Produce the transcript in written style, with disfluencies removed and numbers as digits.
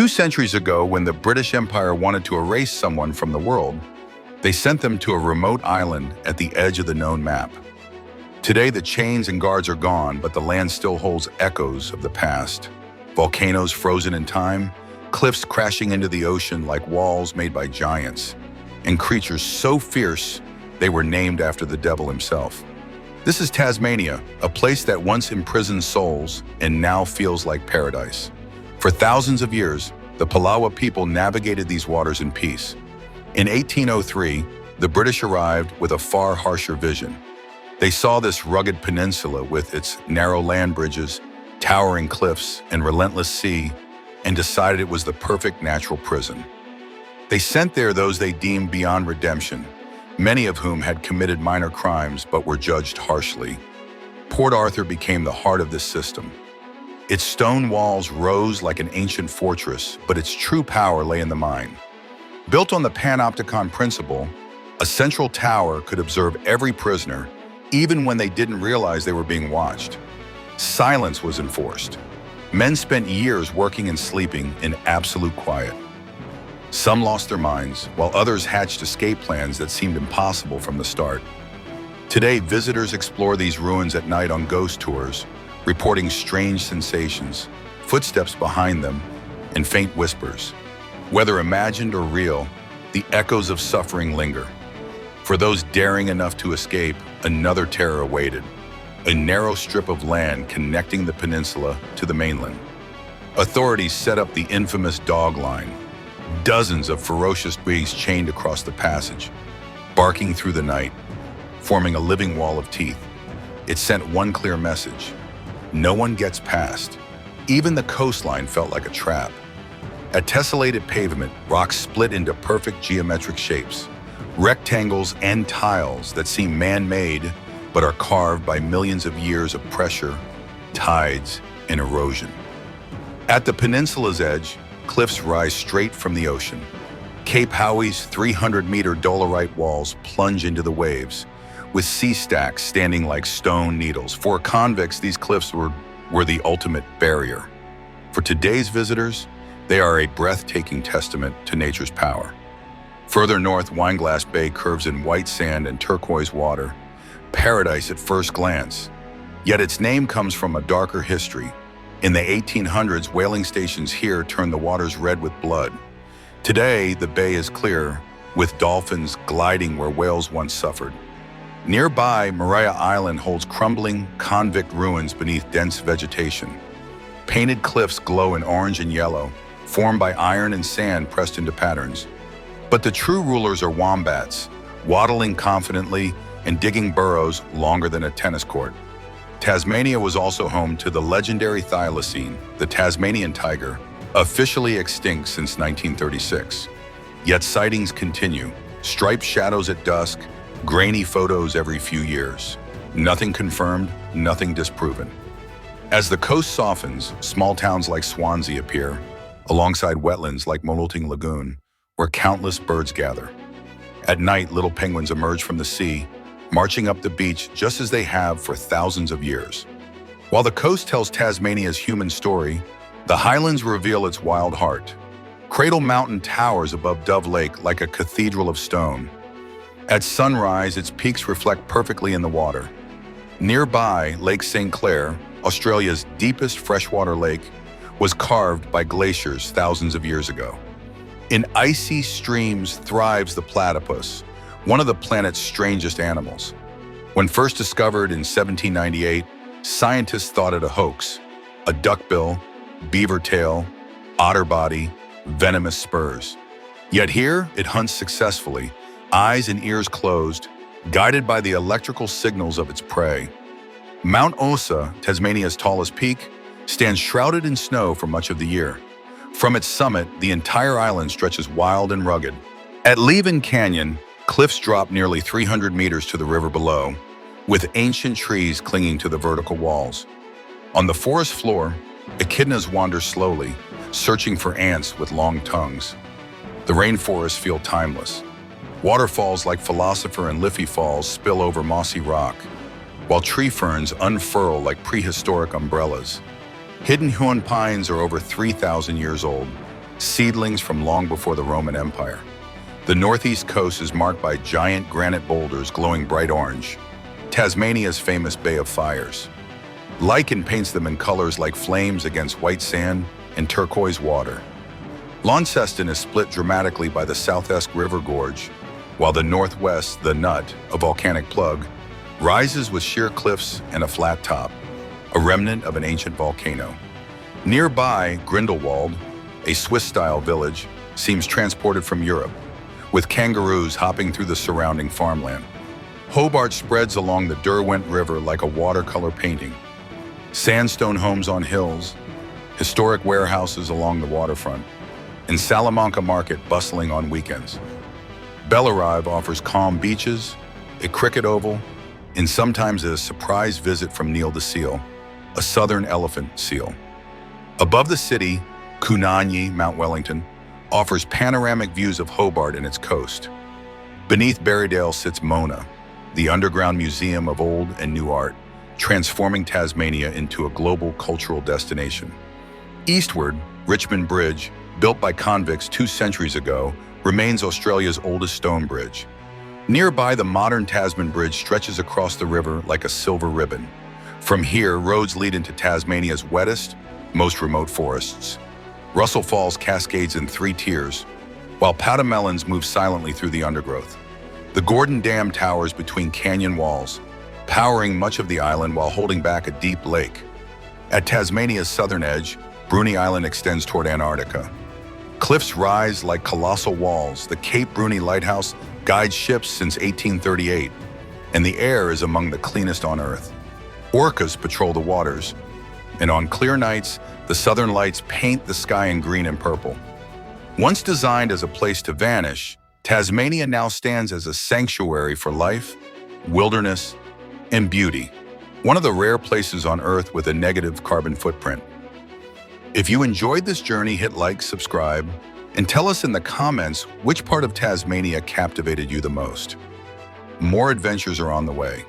2 centuries ago, when the British Empire wanted to erase someone from the world, they sent them to a remote island at the edge of the known map. Today, the chains and guards are gone, but the land still holds echoes of the past. Volcanoes frozen in time, cliffs crashing into the ocean like walls made by giants, and creatures so fierce they were named after the devil himself. This is Tasmania, a place that once imprisoned souls and now feels like paradise. For thousands of years, the Palawa people navigated these waters in peace. In 1803, the British arrived with a far harsher vision. They saw this rugged peninsula with its narrow land bridges, towering cliffs, and relentless sea, and decided it was the perfect natural prison. They sent there those they deemed beyond redemption, many of whom had committed minor crimes but were judged harshly. Port Arthur became the heart of this system. Its stone walls rose like an ancient fortress, but its true power lay in the mind. Built on the panopticon principle, a central tower could observe every prisoner, even when they didn't realize they were being watched. Silence was enforced. Men spent years working and sleeping in absolute quiet. Some lost their minds, while others hatched escape plans that seemed impossible from the start. Today, visitors explore these ruins at night on ghost tours, reporting strange sensations, footsteps behind them, and faint whispers. Whether imagined or real, the echoes of suffering linger. For those daring enough to escape, another terror awaited, a narrow strip of land connecting the peninsula to the mainland. Authorities set up the infamous dog line, dozens of ferocious dogs chained across the passage, barking through the night, forming a living wall of teeth. It sent one clear message: no one gets past. Even the coastline felt like a trap. A tessellated pavement, rocks split into perfect geometric shapes, rectangles and tiles that seem man-made but are carved by millions of years of pressure, tides, and erosion. At the peninsula's edge, cliffs rise straight from the ocean. Cape Howie's 300-meter dolerite walls plunge into the waves, with sea stacks standing like stone needles. For convicts, these cliffs were the ultimate barrier. For today's visitors, they are a breathtaking testament to nature's power. Further north, Wineglass Bay curves in white sand and turquoise water, paradise at first glance. Yet its name comes from a darker history. In the 1800s, whaling stations here turned the waters red with blood. Today, the bay is clear, with dolphins gliding where whales once suffered. Nearby, Maria Island holds crumbling convict ruins beneath dense vegetation. Painted cliffs glow in orange and yellow, formed by iron and sand pressed into patterns. But the true rulers are wombats, waddling confidently and digging burrows longer than a tennis court. Tasmania was also home to the legendary thylacine, the Tasmanian tiger, officially extinct since 1936. Yet sightings continue, striped shadows at dusk, grainy photos every few years. Nothing confirmed, nothing disproven. As the coast softens, small towns like Swansea appear, alongside wetlands like Molting Lagoon, where countless birds gather. At night, little penguins emerge from the sea, marching up the beach just as they have for thousands of years. While the coast tells Tasmania's human story, the highlands reveal its wild heart. Cradle Mountain towers above Dove Lake like a cathedral of stone. At sunrise, its peaks reflect perfectly in the water. Nearby, Lake St. Clair, Australia's deepest freshwater lake, was carved by glaciers thousands of years ago. In icy streams thrives the platypus, one of the planet's strangest animals. When first discovered in 1798, scientists thought it a hoax: a duckbill, beaver tail, otter body, venomous spurs. Yet here, it hunts successfully, eyes and ears closed, guided by the electrical signals of its prey. Mount Osa, Tasmania's tallest peak, stands shrouded in snow for much of the year. From its summit, the entire island stretches wild and rugged. At Leven Canyon, cliffs drop nearly 300 meters to the river below, with ancient trees clinging to the vertical walls. On the forest floor, echidnas wander slowly, searching for ants with long tongues. The rainforests feel timeless. Waterfalls like Philosopher and Liffey Falls spill over mossy rock, while tree ferns unfurl like prehistoric umbrellas. Hidden Huon pines are over 3,000 years old, seedlings from long before the Roman Empire. The northeast coast is marked by giant granite boulders glowing bright orange, Tasmania's famous Bay of Fires. Lichen paints them in colors like flames against white sand and turquoise water. Launceston is split dramatically by the South Esk River Gorge, while the northwest, the Nut, a volcanic plug, rises with sheer cliffs and a flat top, a remnant of an ancient volcano. Nearby, Grindelwald, a Swiss-style village, seems transported from Europe, with kangaroos hopping through the surrounding farmland. Hobart spreads along the Derwent River like a watercolor painting. Sandstone homes on hills, historic warehouses along the waterfront, and Salamanca Market bustling on weekends. Bellarive offers calm beaches, a cricket oval, and sometimes a surprise visit from Neil the seal, a southern elephant seal. Above the city, Coonanyi, Mount Wellington, offers panoramic views of Hobart and its coast. Beneath Berrydale sits Mona, the underground museum of old and new art, transforming Tasmania into a global cultural destination. Eastward, Richmond Bridge, built by convicts 2 centuries ago, remains Australia's oldest stone bridge. Nearby, the modern Tasman Bridge stretches across the river like a silver ribbon. From here, roads lead into Tasmania's wettest, most remote forests. Russell Falls cascades in 3 tiers, while Powdermelons move silently through the undergrowth. The Gordon Dam towers between canyon walls, powering much of the island while holding back a deep lake. At Tasmania's southern edge, Bruny Island extends toward Antarctica. Cliffs rise like colossal walls. The Cape Bruny Lighthouse guides ships since 1838, and the air is among the cleanest on Earth. Orcas patrol the waters, and on clear nights, the southern lights paint the sky in green and purple. Once designed as a place to vanish, Tasmania now stands as a sanctuary for life, wilderness, and beauty. One of the rare places on Earth with a negative carbon footprint. If you enjoyed this journey, hit like, subscribe, and tell us in the comments which part of Tasmania captivated you the most. More adventures are on the way.